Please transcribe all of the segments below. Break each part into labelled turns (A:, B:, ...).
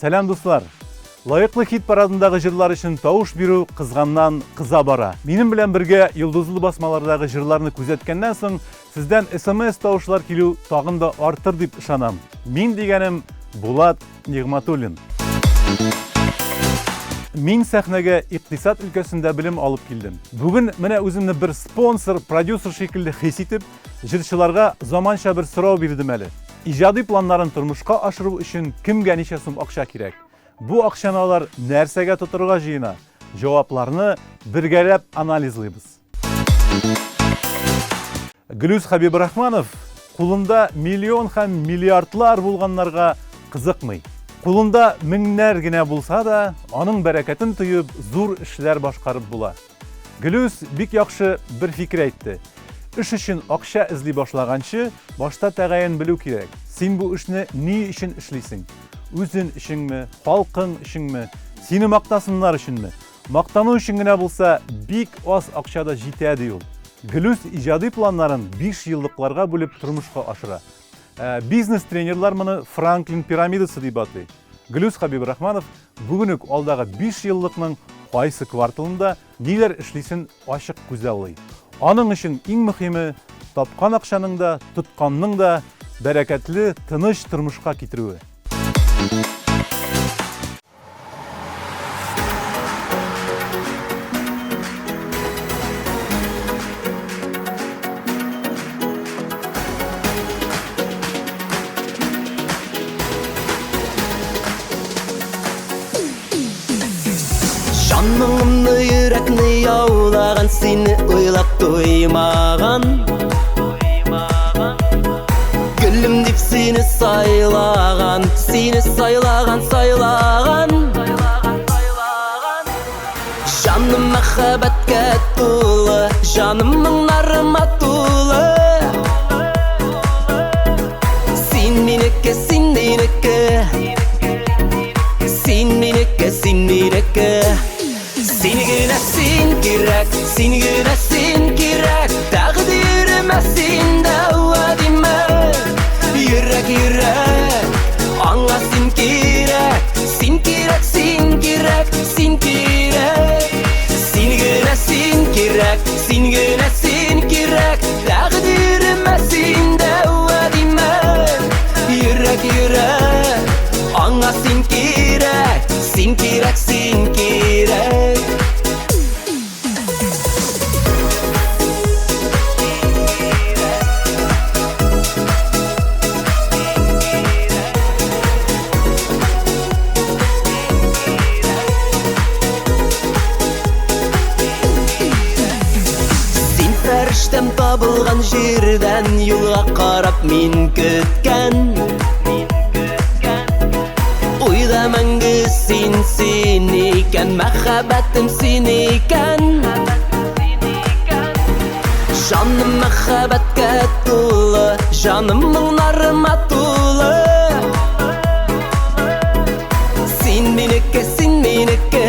A: Сәлем дуслар. Лайыклы хит парадындагы җырлар өчен тавыш бирү кызганнан кыза бара. Минем белән бергә йолдызлы басмалардагы җырларны күзәткәннән соң сездән SMS тавышлар килү тагын да артыр дип ышанам. Мин дигәнем Булат Нигъматуллин. Мин сәхнәгә икътисад өлкәсендә белем алып килдем. Бүген менә үземне бер спонсор, продюсер шикелле хис итеп, җырчыларга заманча бер сорау бирдем әле. Иҗади планнарын тормышка ашыру өчен кемгә ничә сум акча кирәк? Бу акчаны алар нәрсәгә тотырга җыена? Җавапларны бергәләп анализлыйбыз. Гөлүс Хәбибрахманов кулында миллион һәм миллиардлар булганнарга кызыкмый. Кулында меңнәр генә булса да, аның бәрәкәтен тоеп, зур эшләр башкарып була. Гөлүс бик яхшы бер фикер әйтте. Эш өчен акча эзли башлаганчы, башта тәгаен белү кирәк. Син бу эшне ни өчен эшлисең? Үзең өченме, халкың өченме, сине мактасыннар өченме? Мактану өчен генә булса, бик аз акчада җитә ди ул. Гөлүс иҗади планнарын 5 еллыкларга бүлеп тормышка ашыра. Бизнес-тренерлар моны Франклин пирамидасы дип атлый. Гөлүс Хәбибрахманов бүген үк алдагы 5 еллыкның кайсы кварталында ниләр эшлисен ачык күзаллый. Аның өчен иң мөһиме тапкан акчаның да, тотканның да бәрәкәтле, тыныч тормышка китерүе.
B: Жанымны йөрәкне яулаган, сине уйлап туймаган. Гөлем дип сине сайлаган, сайлаган. Жаным мәхәббәткә тулы, жанымның нарыма тулы. Син минеке, син минеке, син минеке, син минеке. Сине генә син кирәк, сине генә син кирәк. Тәкъдиремә синдә вәдимә. Йөрәк, йөрәк, аңа син кирәк. Син кирәк, син кирәк, син кирәк. Сине генә син кирәк, син генә син кирәк. Тәкъдиремә синдә вәдимә. Йөрәк, йөрәк, аңа син кирәк. Син кирәк, син кирәк. Син фәрештәм табылган җирдән, юлга карап мин көткән. Уйда мәңге син икән, мәхәббәтем син икән. Жаным мәхәббәткә тулы, жанымның нарыма тулы. Син минеке, син минеке,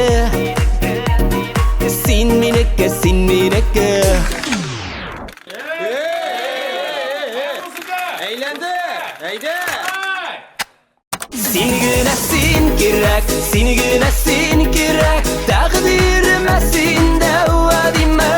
B: син минеке, син минеке. Син генә син кирәк, син генә син кирәк. Тәкъдиремә синдә вәдимә.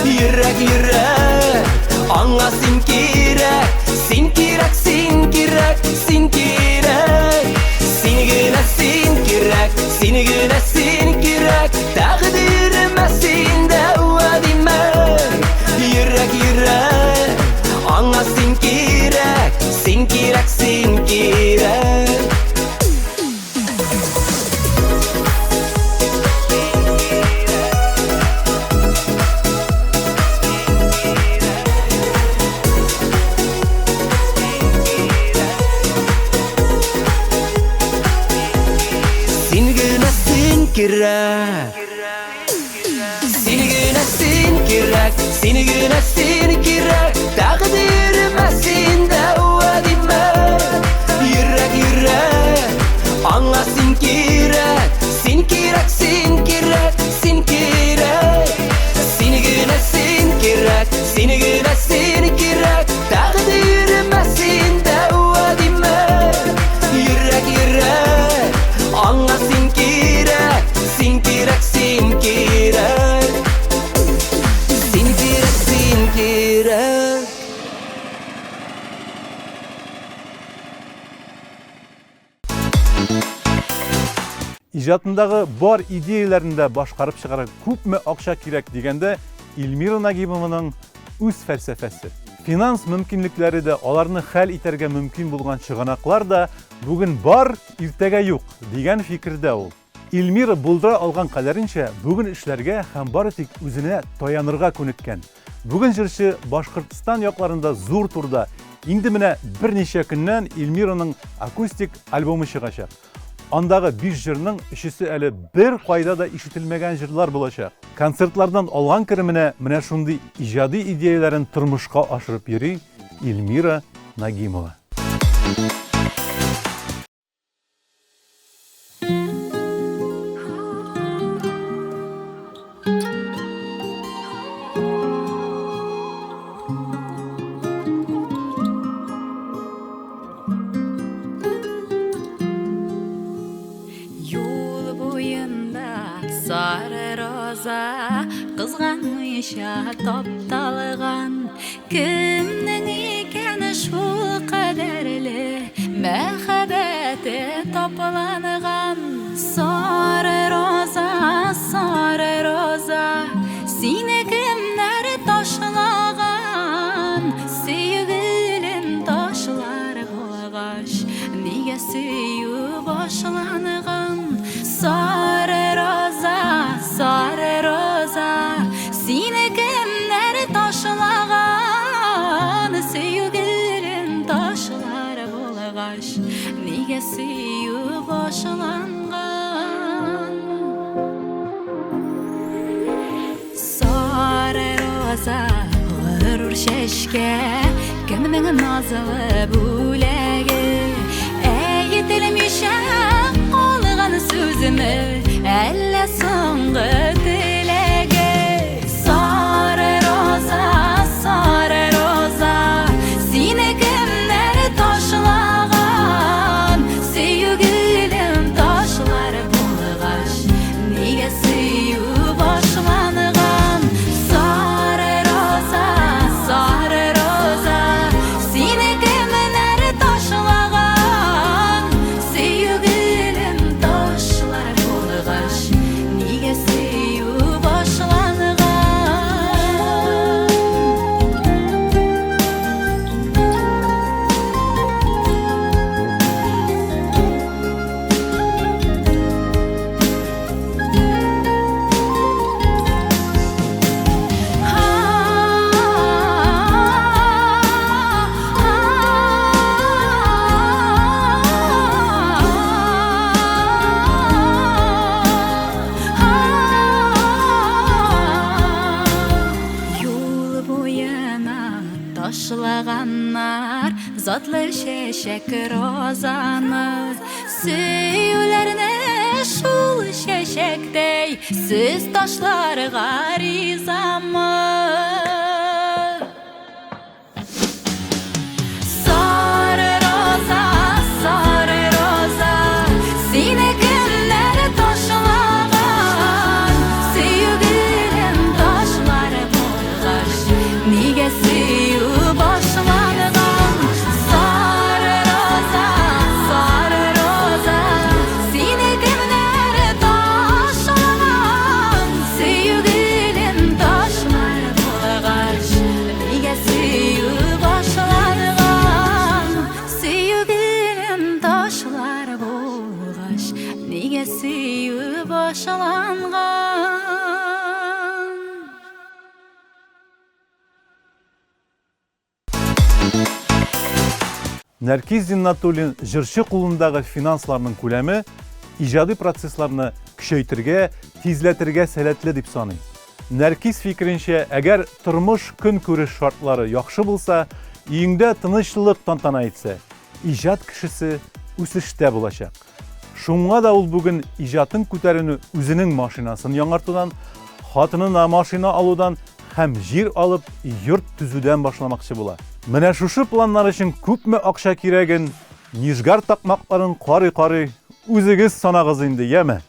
B: Йөрәк, йөрәк, аңа син кирәк. Син кирәк, син кирәк, син кирәк. Син генә син кирәк, син генә син кирәк. Тәкъдиремә синдә вәдимә. Йөрәк, йөрәк, аңа син кирәк. Син кирәк, син кирәк. Син генә син кирәк. Син генә син кирәк, син генә син кирәк. Тәкъдиремә синдә вәдимә. Йөрәк, йөрәк, аңа син кирәк. Син кирәк, син кирәк, син кирәк. Син генә син кирәк, син генә син кирәк. Тәкъдиремә синдә вәдимә. Йөрәк, йөрәк,
A: İjatындагы бар идеяларында башкарып чыгара күпме акча кирәк дигәндә Илмира Нагимованың үз фәлсәфәсе. Финанс мөмкинлекләре дә, аларны хәл итәргә мөмкин булган чыганаклар да бүген бар, иртәгә юк дигән фикердә ул. Илмира булдыра алган кадәренчә бүген эшләргә һәм бары тик үзенә таянырга күнеккән. Бүген җырчы Башкортстан якларында зур турда инде менә берничә көннән Илмираның акустик альбомы чыгачак. Андагы 5 җырның өчесе әле бер кайда да ишетелмәгән җырлар булачак. Концертлардан алган кеременә менә шундый иҗади идеяләрен тормышка ашырып йөри Илмира Нагимова.
C: Sarı roza kızganmışa toptalgan kimning ekeni şu kaderli mehabeti toplangan sarı roza seni kimler taşlagan sevgilim taşlar bulgaş niye süyü başlangan sarı roza seni kimler taşlagan sevgilim taşlar bulgaş niye süyü başlangan sarı roza vurur şeşke kimning nazlı bulagi eğitilmişe olgan sözümü elle soңғы tilege sarı roza seni kimler taşlagan sevgilim taşlar bulgaş niye süyü başlangan sarı roza seni kimler taşlagan sevgilim taşlar bulgaş niye süyü başlangan Yol boyuna taşlaganlar zatlı şeşek rozanı süyülerine şul şeşekdey siz taşlarga rizamı sarı roza seni kimler taşlagan sevgilim taşlar bulgaş niye süyü başlangan sarı roza seni kimler taşlagan sevgilim taşlar bulgaş niye süyü başlangan sevgilim taşlar bulgaş niye süyü başlangan
A: Нәркиз Зиннатуллин җырчы кулындагы финансларның күләме иҗади процессларны көчәйтергә, тизләтергә сәләтле дип саный. Нәркиз фикеренчә, әгәр тормыш көнкүреш шартлары яхшы булса, өеңдә тынычлык тантана итсә, иҗат кешесе үсештә булачак. Шуңа да ул бүген иҗатын күтәрүне үзенең машинасын яңартудан, хатынына машина алудан һәм җир алып йорт төзүдән башламакчы була. Менә шушы планнар өчен күпме акча кирәген, нижгар такмакларын карый-карый үзегез санагыз инде, яме?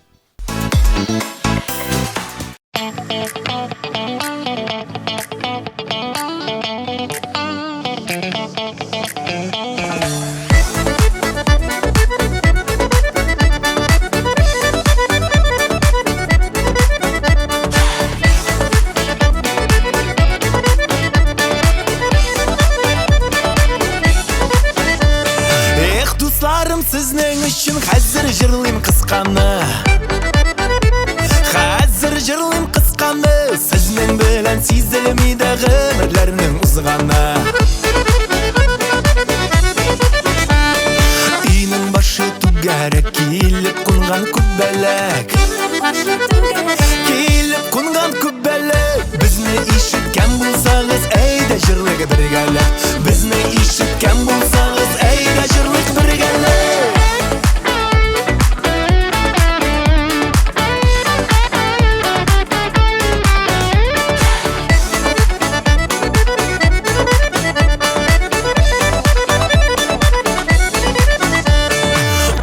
B: үшін қазір жырлайым қысқаны Қазір жырлайым қысқаны Сіздің білән сезілмейді ғұмырлерінің ұзғаны Үйінің башы түгәрі келіп қонған күбәләк Келіп қонған күбәләк Бізні ишіткен болсаңыз әйді жырлығы біргәлік Бізні ишіткен болсаңыз әйді жырлық біргәлік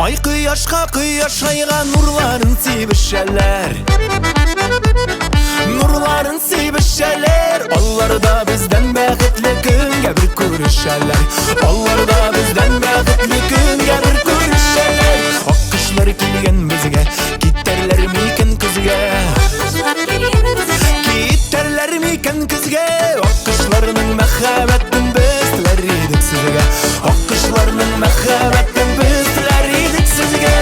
B: Ай құяшқа құяш айға нұрларын себішәлер Нұрларын себішәлер Олар да бізден бәғітлі күнге бір көрішәлер Олар да бізден бәғітлі күнге бір көрішәлер Аққышлар келген бізге Кеттерлер мекен күзге Кеттерлер мекен күзге Аққышларының мәхәбәттің біз тілер едік сізге Аққышларының мәхәбәттің біз тілер едік сізге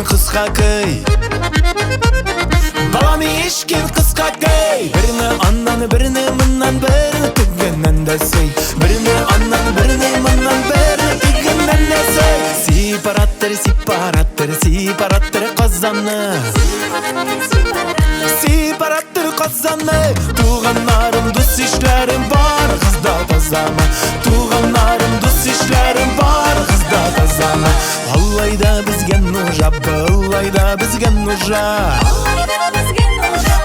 B: Қысқа көй Балам ешкен қысқа көй Біріні аннан, біріні мұннан Біріні тігіннен де сүй Біріні аннан, біріні мұннан Біріні тігіннен де сүй Сепараттыр, сепараттыр, сепараттыр қазаны Сепараттыр қазаны Туғанларым, дұс ішлерім бар Қызда тазамы Туғанларым, дұс ішлерім бар Қызда тазамы Аллайда бізге нужа, бұлайда бізге нужа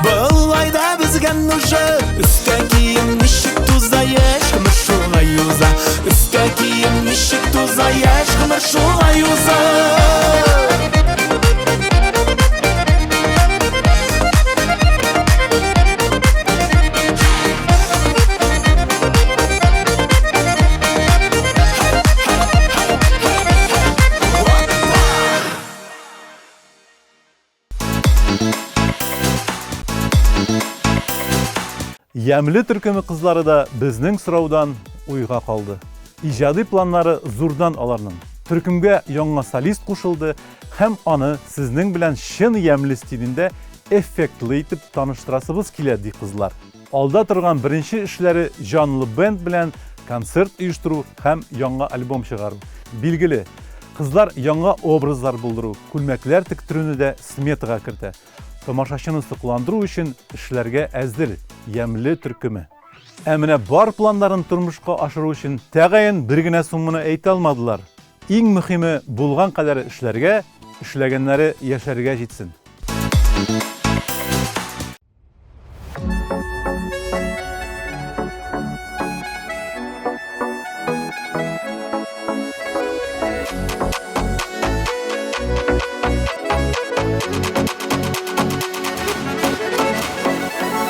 B: Бұлайда бізге нужа Үсті киім нешік туза ешкімі шуға юза Үсті киім нешік туза ешкімі шуға юза
A: Ямлы түркемі қызлары да біздің сұраудан ойға қалды. Ижады планлары зурдан аларның. Түркімге яңа солист қушылды, һәм аны сізнің білән шын ямлы стилінде эффектлы етіп таныштырасыбыз келеді қызлар. Алда тұрған бірінші ішлері жанлы бенд білән концерт ұйыштыру һәм яңа альбом шығару. Билгілі, қызлар яңа образлар булдыру, күлмәкләр тіктіріні де сметаға кірді. Тамашашыны сықландыру үшін ішлерге әздір ямлы түркімі. Әміне бар пландарын тұрмышқа ашыру үшін тәғайын бір генә сумманы әйте алмадылар. Иң мөхиме булган кадәр эшләргә, эшләгәннәре яшәргә җитсен.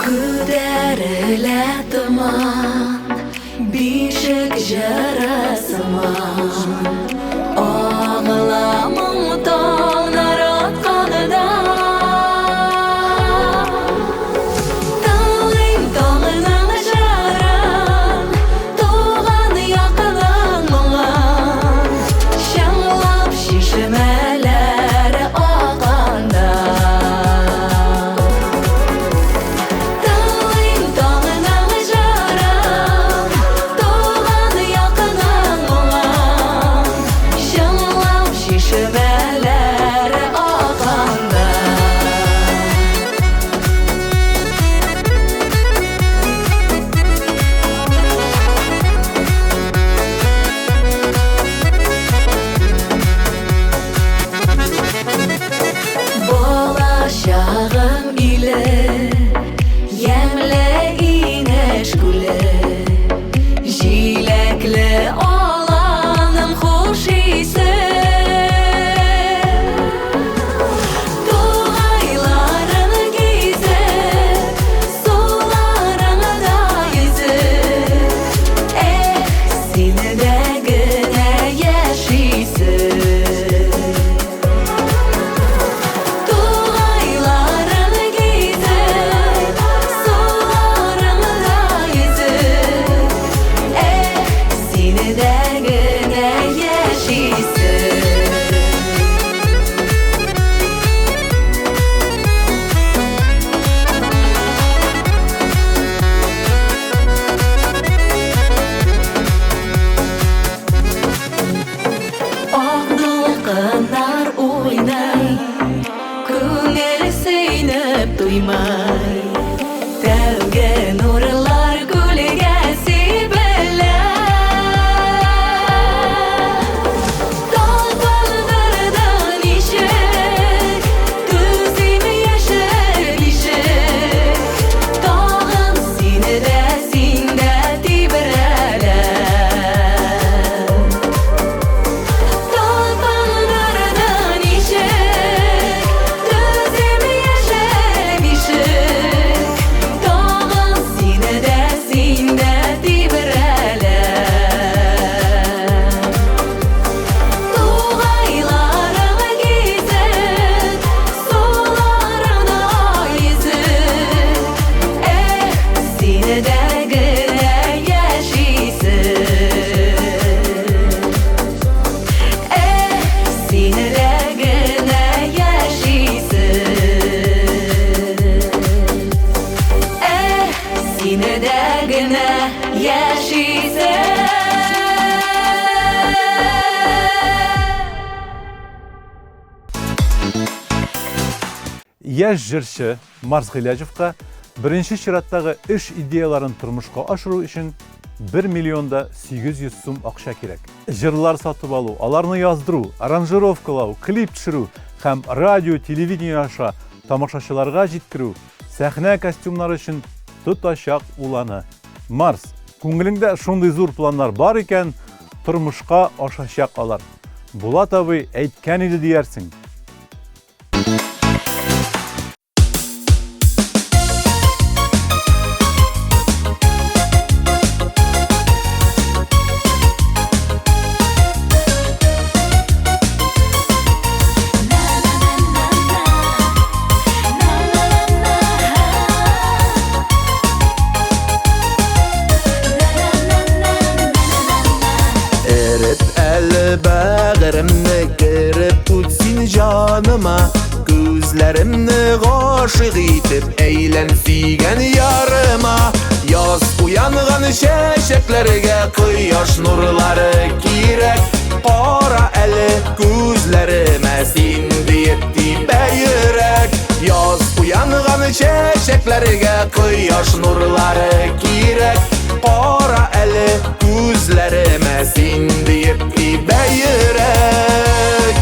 C: Күтәрелә томан, бишек жарасыман, аңламың таңнар атқанында. Таңың таңынан жаран, туған яқының мұңан, шаңлап шешімәләр ағанда. генә яшисең.
A: Яшь җырчы Марс Гыйләҗевка беренче чираттагы эш идеяларын тормышка ашыру өчен 1 миллионда 800 сум акча кирәк. Җырлар сатып алу, аларны яздыру, аранжировкалау, клип төшерү һәм радио, телевидение аша тамашачыларга җиткерү, сәхнә костюмнары өчен тотачак уланы. Марс, күңелеңдә шундый зур планнар бар икән, тормышка ашачак алар. Булат абый әйткән иде диярсең.
B: Bağrımni kirib o'tsin jonima, ko'zlarimni g'oshiq etib aylan suygan yorima. Yoz uyangan shashaklarga quyosh nurlari kerak. Qora ali ko'zlarima sen deydi bayrak. Yoz uyangan shashaklarga quyosh nurlari kerak. Qora ali ko'zlarima sen deydi bayrak.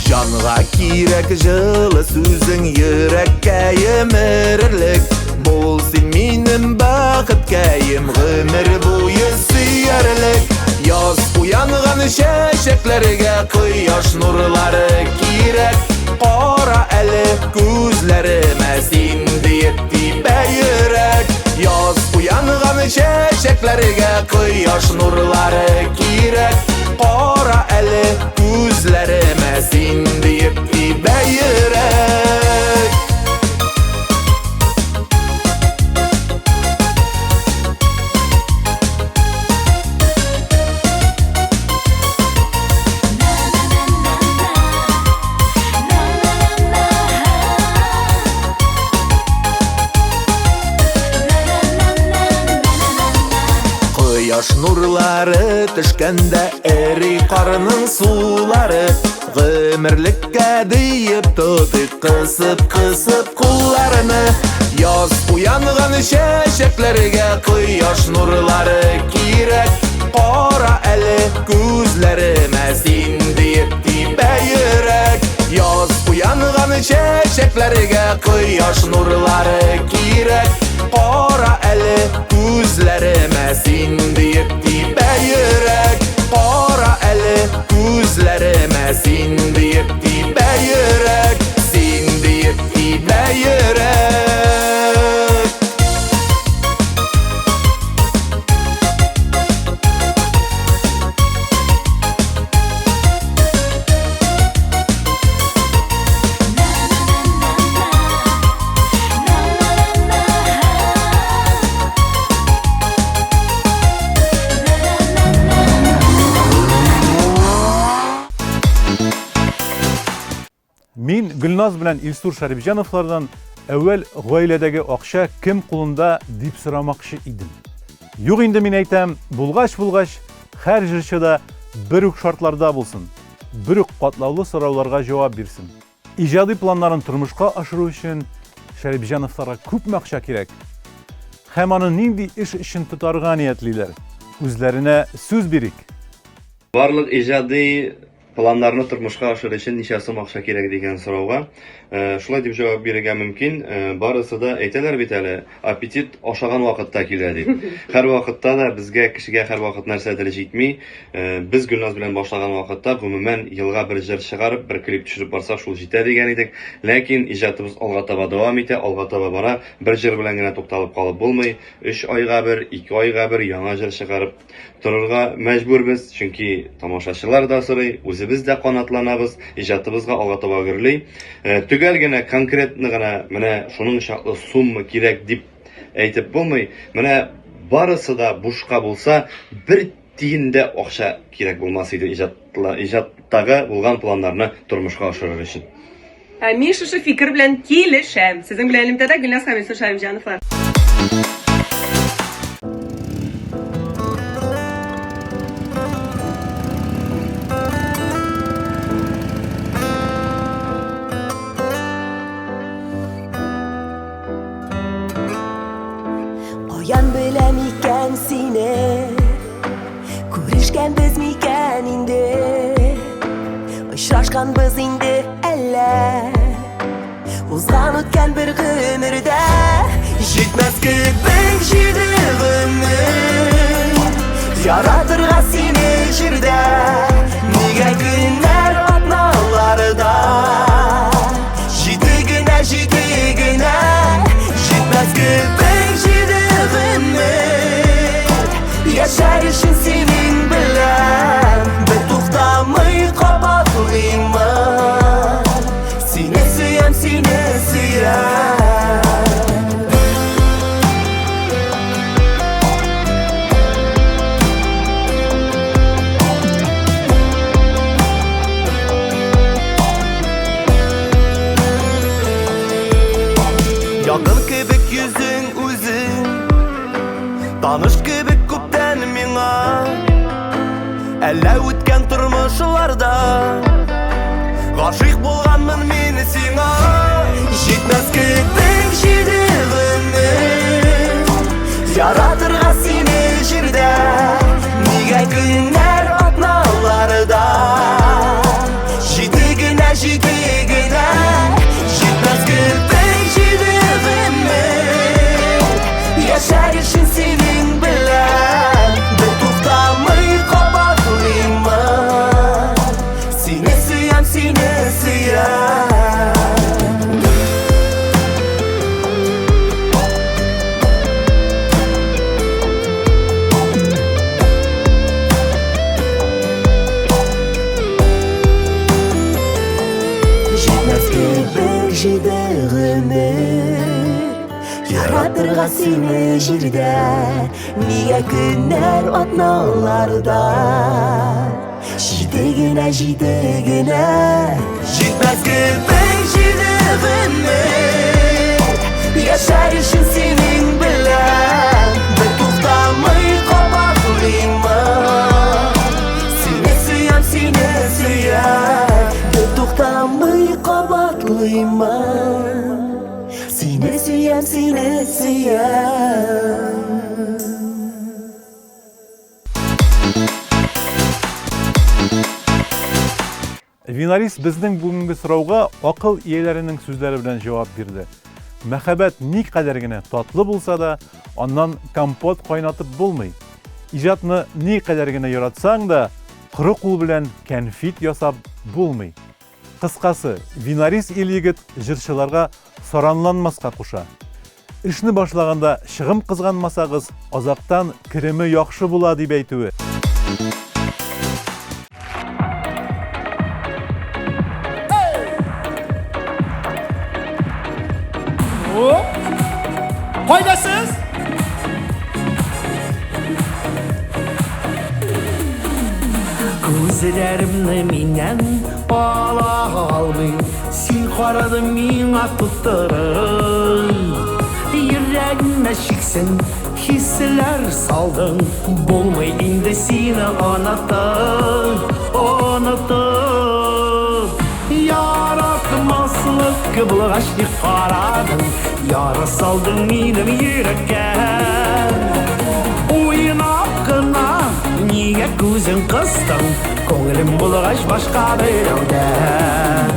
B: Jonga kerak жылы so'zing, yurakka yemirirlik. Bo'lsin menim baxtkayim, umr bo'yi suyarlik. Yoz uyangan shashaklarga quyosh nurlari kerak. Qora ali ko'zlarima sen deydi bayrak. Yoz uyangan shashaklarga quyosh nurlari kerak. Qora ali ko'zlarima sen deydi bayrak. Quyosh nurlari tushganda eri qorning suvlari, g'imirlikka deyib to'tiq qisib qo'llarini. Yoz uyangan shashaklarga quyosh nurlari kerak. Qora ali ko'zlarima sen deydi bayrak. Yoz uyangan shashaklarga quyosh nurlari kerak. Qora ali ko'zlarima sen deydi bayrak. Qora ali ko'zlarima sen deydi bayrak. Sen deydi bayrak.
A: Мин Гөлназ белән Илсур Шәрифҗановлардан әүвәл гаиләдәге акча кем кулында дип сорамакчы идем. Юк инде мин әйтәм, булгач, һәр җырчы да бер үк шартларда булсын, бер үк катлаулы сорауларга җавап бирсен. Иҗади планнарын тормышка ашыру өчен Шәрифҗановларга күп акча кирәк. Һәм аны нинди эш өчен тотарга ниятлиләр? Үзләренә сүз бирик.
D: Барлык иҗади планнарны тормышка ашыру өчен ничә сум акча кирәк дигән сорауга шулай дип җавап бирергә мөмкин. Барысы да әйтәләр бит әле, аппетит ашаган вакытта килә дип. Һәр вакытта да безгә, кешегә һәр вакыт нәрсәдер җитми. Без Гөлназ белән башлаган вакытта гомумән елга бер җыр чыгарып, бер клип төшереп барсак шул җитә дигән идек. Ләкин иҗатыбыз алга таба дәвам итә, алга таба бара. Бер җыр белән генә тукталып калып булмый. 3 айга бер, 2 айга бер яңа җыр чыгарып торырга мәҗбүрбез, чөнки тамашачылар да сорый, үзебез дә канатланабыз, иҗатыбызга алга таба гөрлей. Төгәл генә конкретны гына менә шуның чаклы сумма кирәк дип әйтеп булмый. Менә барысы да бушка булса, бер тиен дә акча кирәк булмас иде иҗаттагы булган планнарны тормышка ашырыр өчен.
E: Мин шушы фикер белән килешәм. Сезнең белән элемтәдә Гөлназ һәм Илсур Шәримҗановлар.
F: Аян беләм икән сине, күрешкәнбез микән инде, очрашканбыз инде әллә, узган үткән бер гомердә,
B: Җитмәс кебек җиде гомер, яратырга сине җирдә, нигә көннәр атналарда, җиде генә, җитмәс кебек җиде гомер, яшәр өчен синең белән, бер туктамый кабатлыймын, сине сөям, сине сөям. Якын кебек йөзең үзең, таныш кебек күптән миңа, әллә үткән тормышларда гашыйк булганмын мин сиңа. Җитмәс кебек җиде гомер, яратырга сине җирдә, нигә көннәр атналарда, җиде генә, җитмәс кебек җиде гомер, яшәр өчен синең белән, бер туктамый кабатлыймын, сине сөям, сине сөям. Җитмәс кебек җиде гомер, яратырга сине җирдә, нигә көннәр атналарда, җиде генә, җитмәс кебек җиде гомер, яшәр өчен синең белән, бер туктамый кабатлыймын, сине сөям, бер туктамый кабатлыймын, сине сөям.
A: Винарист безнең бүгенге сорауга акыл ияләренең сүзләре белән җавап бирде. Мәхәббәт никадәр генә татлы булса да, аннан компот кайнатып булмый. Иҗатны никадәр генә яратсаң да, коры кул белән кәнфит ясап булмый. Кыскасы, Винарист ил-егет җырчыларга саранланмаска куша. Эшне башлаганда чыгым кызганмасагыз, азактан киреме яхшы була дип әйтүе.
B: Кайдасыз?
G: Күзләремне миннән ала алмый, син карадың миңа туттырып, йөрәгемә чиксен хисләр салдың, булмый инде сине онытып, яратмаслык булгач ник карадың, яра салдың минем йөрәккә, уйнап кына нигә күзең кыстың, күңелем булгач башка берәүдән,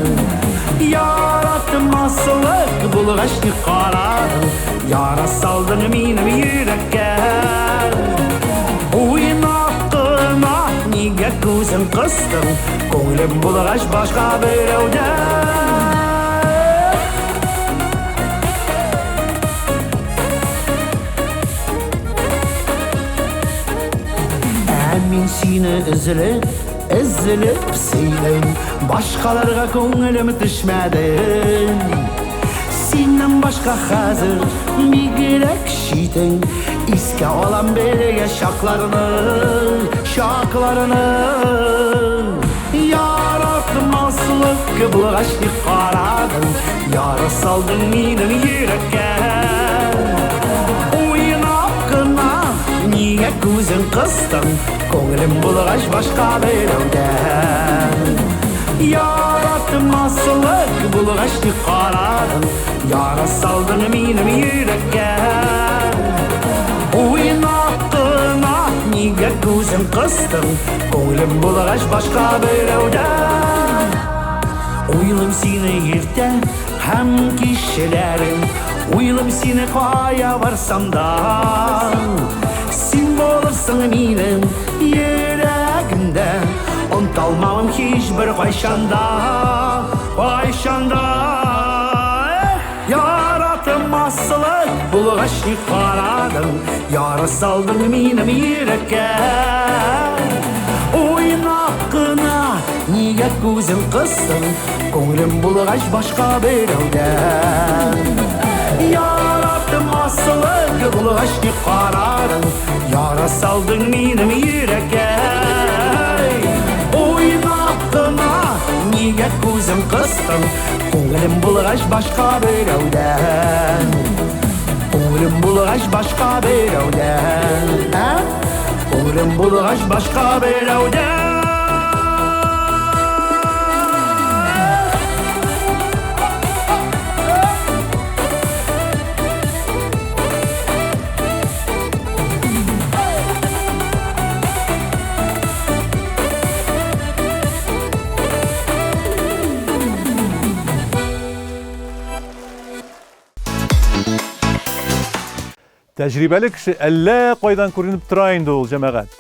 G: яратмаслык булгач ник карадың, яра салдың минем йөрәккә, уйнап кына нигә күзең кыстың, күңелем булгач башка берәүдән. Мин сине эзлеп сөйләм, башкаларга күңелем төшмәде, синнән башка хәзер бигрәк читең, искә алам бергә шакларны, яратмаслык masılık bulgaçlı karadın Yara saldın minin yürekке Oynap kına niye gözün kıstın Ko'nglim bulgaç başka birovdan Yarattım masılık bulgaçlı karadın Yara saldın minin yürekке Oynap kına niye gözün kıstın Ko'nglim bulgaç başka birovdan Oylum seni erten hem kişilerin Oylum seni kaya varsam da Sen olursun benim yüreğimde Unutalmam hiçbir kayşanda Yarattım asılı bulgaçlı karadın Yara saldın benim yüreğe Oynap kına niye gözün kıstın Ko'nglim bulgaç başka birovdan Yarattım asılı bulgaçlı karadın Yara saldın benim yüreğe Oynap kına niye gözün kıstın Ko'nglim bulgaç başka birovdan Ko'nglim bulgaç başka birovdan Ko'nglim bulgaç başka birovdan
A: Tecrübeli kişi elle koydan көрініп тұра инде ул жамағат.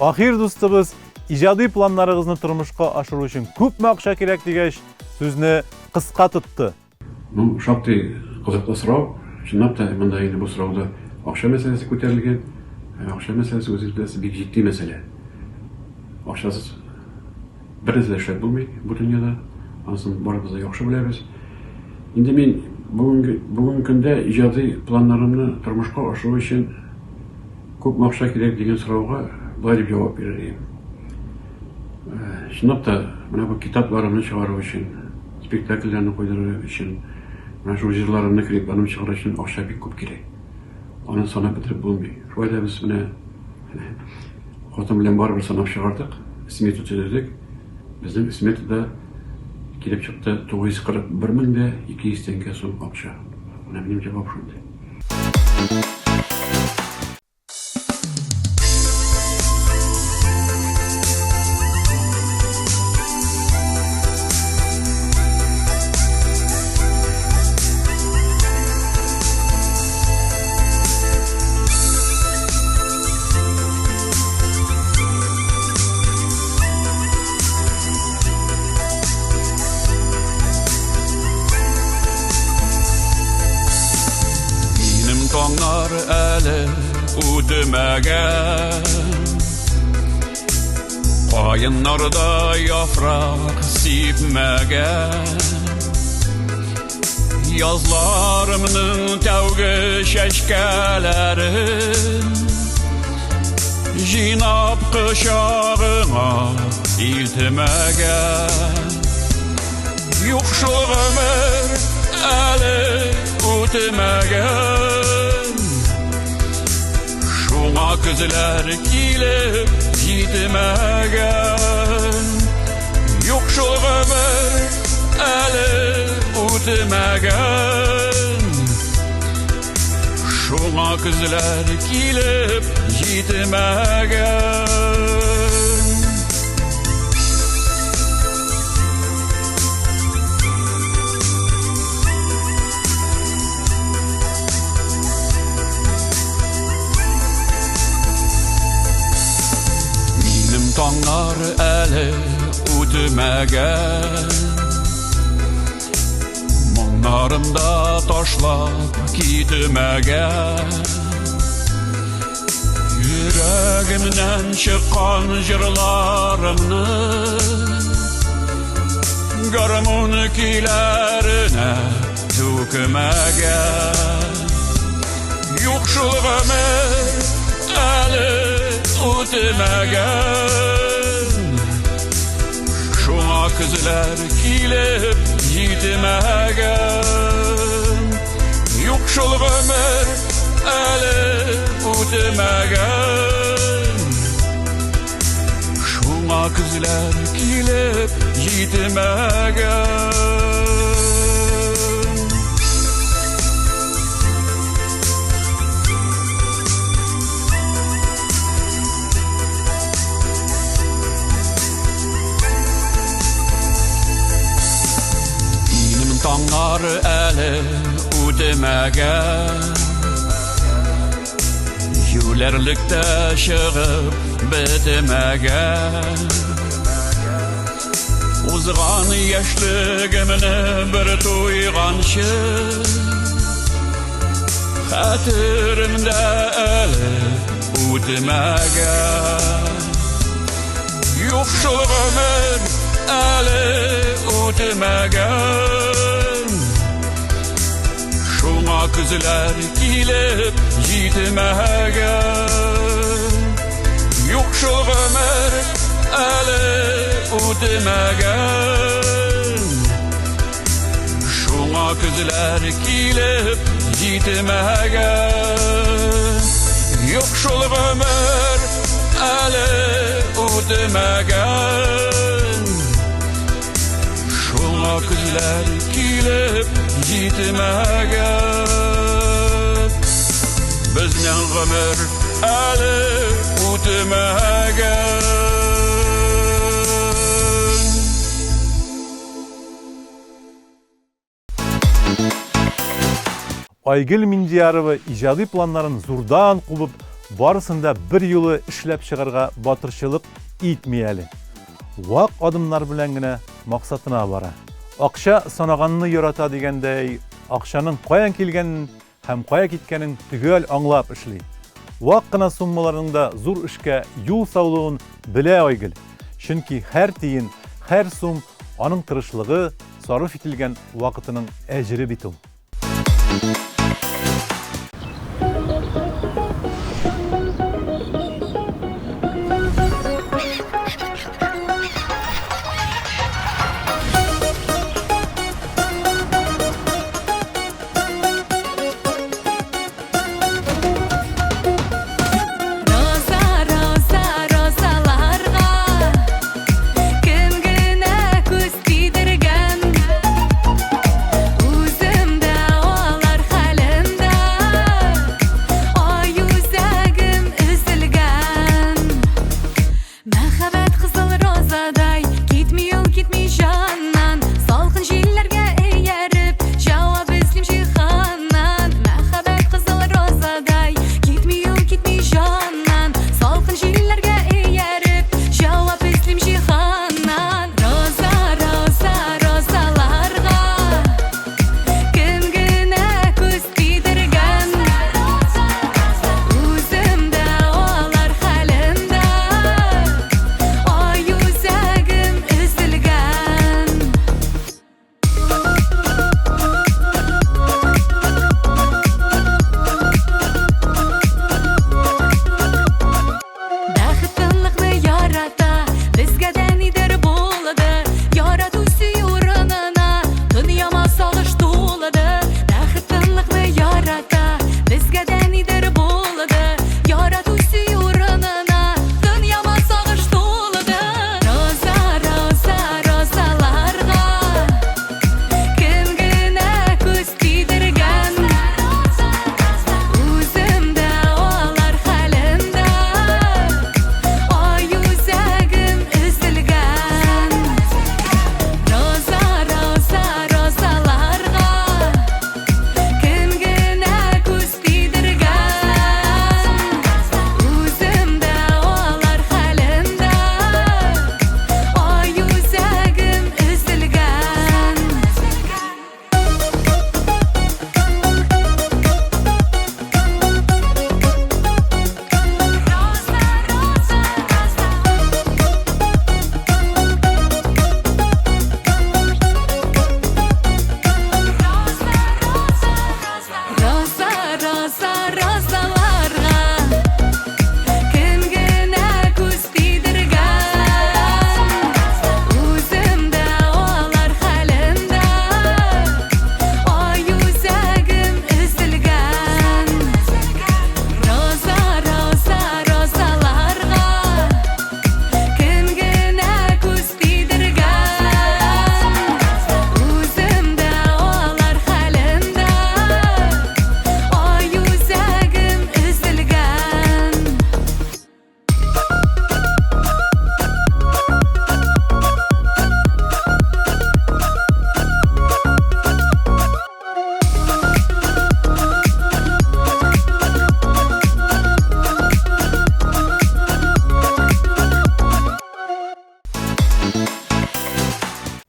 A: Ахир достыбыз, ижади планнарыгызны тормышка ашыру үшін көп акча керек дигәч, сүзне кыска тутты.
H: Ну, шактый кызыклы сорау. Чынлап та монда инде бу сорауда акча мәсьәләсе күтәрелгән. Акча мәсьәләсе үзебездә бик җитди мәсьәлә. Акчасыз бераз да эшләп булмый бу дөньяда. Анысын барыбыз да яхшы беләбез. Инде мин бүгінгі күндә ижади планнарымны тормышка ашыру өчен күп акча кирәк дигән сорауга былай дип җавап бирер идем. Чынлап та менә бу китапларымны чыгару өчен, спектакльләрне куйдыру өчен, менә шу җырларымны клипларны чыгару өчен акча бик күп кирәк. Аны санап бетереп булмый. Шулай да без менә хатын белән барыбер санап чыгардык, смета төзедек. Безнең сметада килеп чыкты 941,200 теңге сум акча. Менә минем җавап шундый.
I: Tağlar əli udməgən Qayınlarda yapraq sipməgən Yazlarımның təvqi şəşkələrin Jinab qışağına iltməgən Yoxşul ömür əli udməgən Şuna kızlar kilip gitmegen Yoxşul ömür eli utmegen Şuna kızlar kilip gitmegen Tağlar əli udməgən Monlarımda taşlap gitməgən Yüreğimdən çıqqan jırlarımны Garmun kilərinə tökməgən Yoxşul ömür əli utmegen Şuna kızlar kilip yitmegen Yok şol ömür eli ötmegen Şuna kızlar kilip yitmegen Tanlar eli ötmegen Yülerlikte шығып bitmegen Uzgan yaşlığımını bir tuyganşı Hatırımda eli ötmegen Yok şol ömür eli ötmegen Şuna kızlar kilip yitmegen Yok şol ömür eli ötmegen Şuna kızlar kilip yitmegen Yok şol ömür eli ötmegen Şuna kızlar kilip yitmegen Bizning ömür eli ötmegen
A: Aygül Mindiярова ijadi planların zurdan qubub barısında bir yolu işlep çıgarga batırçılık itmeyeli. Vaq adımlar bilen gine maksatına bara. Akşa sanaganını yorata degендей, akşanın qayan kelgenin hem qaya kitkenin tügel anlap işli. Vaq qına summalarının da zur işke yol sağlığın bile Aygül. Çünkü her tiyin, her sum onun tırışlığı sarf etilgen vaqtının ecri bitum.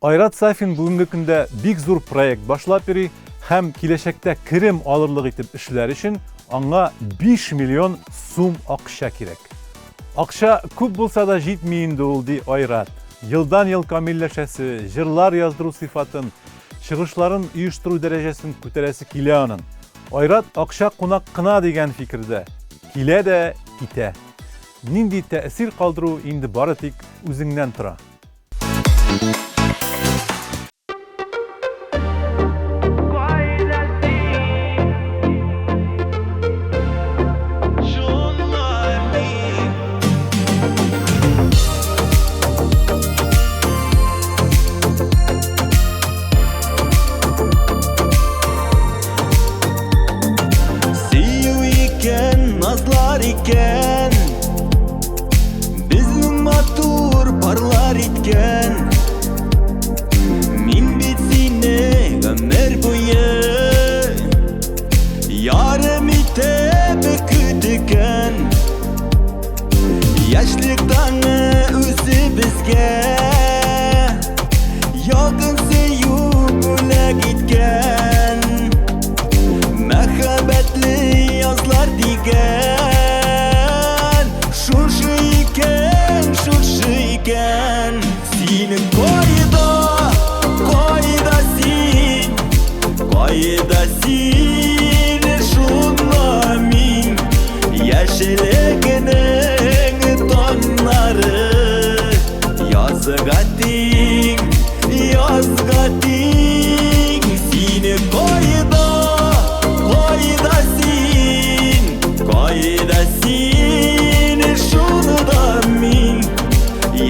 A: Айрат Сафин бүгінгі күндә бик зур проект башлап бери һәм киләчәктә керем алырлык итеп эшләр өчен аңа 5 миллион сум акча кирәк. Акча күп булса да җитми инде ул, ди Айрат. Елдан-ел камилләшәсе, җырлар яздыру сыйфатын, чыгышларын оештыру дәрәҗәсен күтәрәсе килә аның. Айрат акча кунак кына дигән фикердә. Килә дә китә. Нинди тәэсир калдыру инде бары тик үзеңнән тора.
B: Nazlar iken bizning matur parlar itken min bit seni ömür boyu yarım itep kütüken yaşlıktan özü bizge yakın sevip öle gitken mehabetli yazlar diken Seni koyda sin şunla min yaşlıkının tonları yazgating seni koyda sin şunla min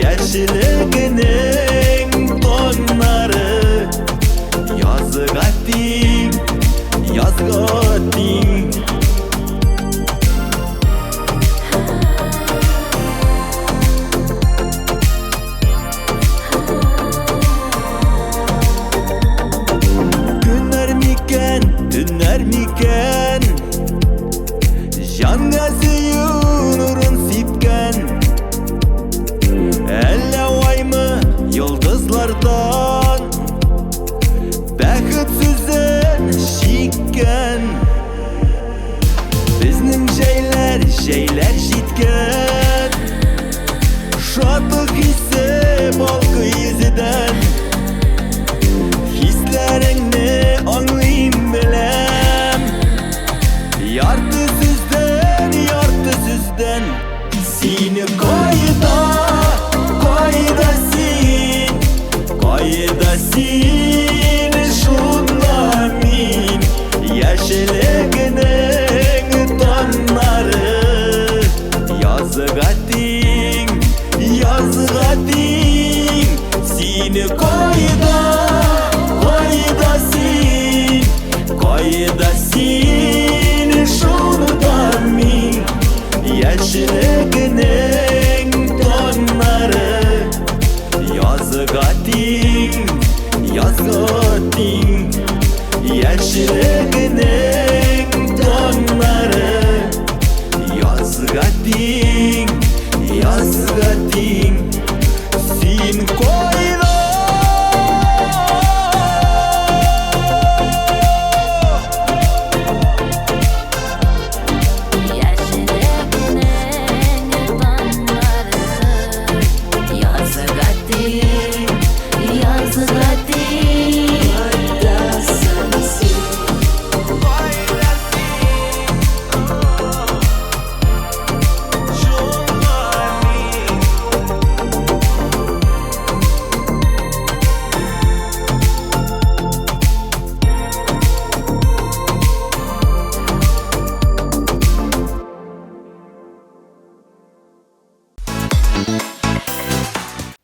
B: yaşlıkının tonları yazgating Günler miken, dünler miken Jan gözüyün urun sipken Elle vay mı yıldızlardan Bәхет сүзен шиккен Bizning şeyler житкен Шаттық hissi balkı yüzüden Hislerini anlayayım bilem Yartı süzden Seni koyda sin şunla min yaşlıkının tonları yazgating seni koyda sin şunla min yaşlıkının tonları yazgating yaşlıkının tonları yazgating sin koyda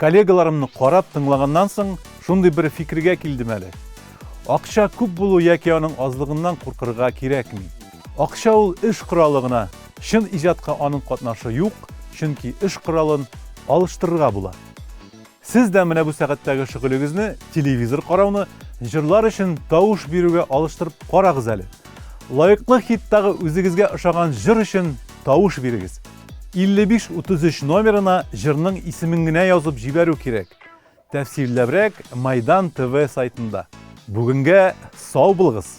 A: Коллегаларымны карап тыңлаганнан соң шундый бер фикергә килдем әле. Акча күп булу яки аның азлыгыннан куркырга кирәкми. Акча ул эш коралы гына. Чын иҗатка аның катнашы юк, чөнки эш коралын алыштырырга була. Сез дә менә бу сәгатьтәге шөгылегезне, телевизор карауны, җырлар өчен тавыш бирүгә алыштырып карагыз әле. Лайыклы хиттагы үзегезгә ошаган җыр өчен тавыш бирегез. 55-33 номерына җырның исемен генә язып җибәрү кирәк. тәфсилләбрәк Майдан ТВ сайтында. Бүгенгә сау булыгыз.